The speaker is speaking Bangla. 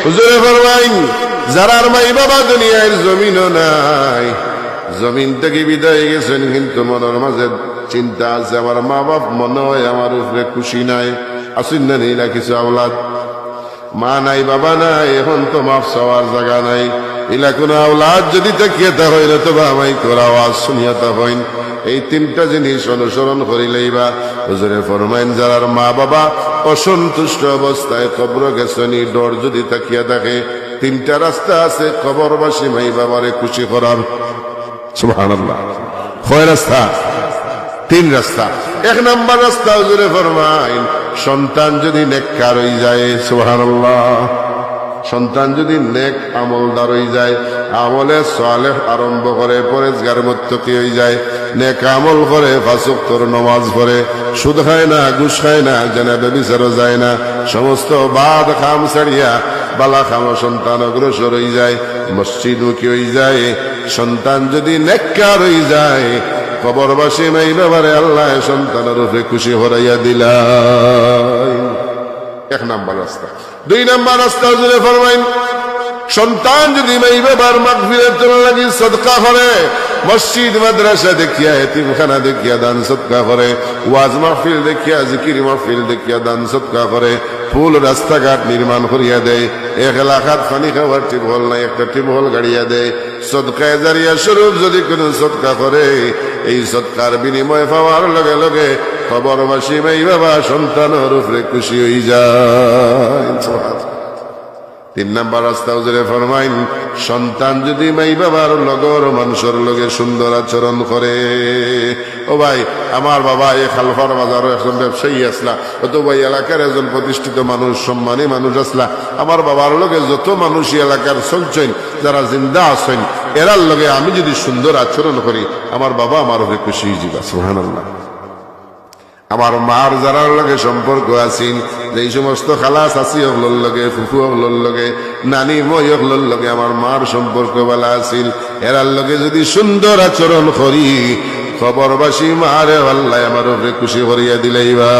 হুজুরে ফরমাইন যারার মাই বাবা দুনিয়ার জমিনও নাই, জমিন থেকে বিদায় গেছেন, কিন্তু মনের মাঝে চিন্তা আছে আমার মা বাপ মনে হয় আমার উপরে খুশি নাই। আসুন না নেই না কিছু আওলাদ, মা নাই বাবা নাই, এখন তো মাফ চাওয়ার জায়গা নাই। ইলা কোন আওলাদ যদি তাকিয়ে তা হইল তো বা আমাই তোর আওয়াজ শুনিয়া তা হইন। এই তিনটা জিনিস অনুসরণ করিলেই বা হুজুরে ফরমাইন যারার মা বাবা অসন্তুষ্ট অবস্থায় কবর গেছনি, ডর যদি তাকিয়া থাকে, তিনটা রাস্তা আছে কবরবাসী মাই বাবারে খুশি করার। সুবহানাল্লাহ। কয় রাস্তা? তিন রাস্তা। এক নাম্বার রাস্তা হুজুরে ফরমাইন সন্তান যদি নেককার হয়ে যায়, সুবহানাল্লাহ, সন্তান যদি নেক আমলদার হয়ে যায়, আমলে সালেহ আরম্ভ করে, পরেজগার মুত্তাকি হয়ে যায়, নেক আমল করে, পাঁচ ওয়াক্তের নামাজ পড়ে, সুদ খায় না, ঘুষ খায় না, জেনা ব্যভিচারও যায় না, সমস্ত বাদ খাম ছাড়িয়া বালা খাম সন্তান অগ্রসর হয়ে যায়, মসজিদমুখী হয়ে যায়। সন্তান যদি নেককার হয়ে যায়, কবরবাসী মাই বাবারে আল্লাহ সন্তানের রূপে খুশি হরাইয়া দিলাই। এক নাম্বার রাস্তা। দুই নাম্বার রাস্তা হুজুরে ফরমাইন সন্তান যদি মাই বাবার মাগফিরাতের লাগি সদকা করে, মসজিদ মাদ্রাসা দেখিয়া, এতিমখানা দেখিয়া দান সদকা করে, ওয়াজ মাহফিল দেখিয়া, জিকির মাহফিল দেখিয়া দান সদকা করে, ফুল রাস্তাঘাট নির্মাণ করিয়া দেয়, এক এলাকাত পানি খাওয়ার টিউবওয়েল নাই, একটা টিউবওয়েল গাড়িয়া দেয়, সদকায়ে জারিয়া স্বরূপ যদি কোন সদকা করে, এই সদকার বিনিময় পাওয়ার লগে লগে কবরবাসী মাই বাবা সন্তানের উপরে খুশি হয়ে যায়। তিন নাম্বার রাস্তা হুজুরে ফরমাইন সন্তান যদি মাই বাবার লগর মানুষের লগে সুন্দর আচরণ করে। ও ভাই, আমার বাবা এই খালফার বাজারও একজন ব্যবসায়ী আসলা, অথবা এলাকার একজন প্রতিষ্ঠিত মানুষ, সম্মানী মানুষ আসলা, আমার বাবার লগে যত মানুষ এলাকার চলছেন, যারা জিন্দা আছেন, এরার লগে আমি যদি সুন্দর আচরণ করি, আমার বাবা আমার উপরে খুশি হয়ে যাবে। সুবহানাল্লাহ। আমার মার যারার লগে সম্পর্ক আছেন, যে সমস্ত খালা চাচি হকলোর লগে, ফুফু হকলোর লগে, নানি মই হকলোর লগে আমার মার সম্পর্ক ভালো আছিল, এরার লগে যদি সুন্দর আচরণ করি, খবরবাসী মারে আল্লাহ আমার উপরে খুশি করিয়া দিলেই বা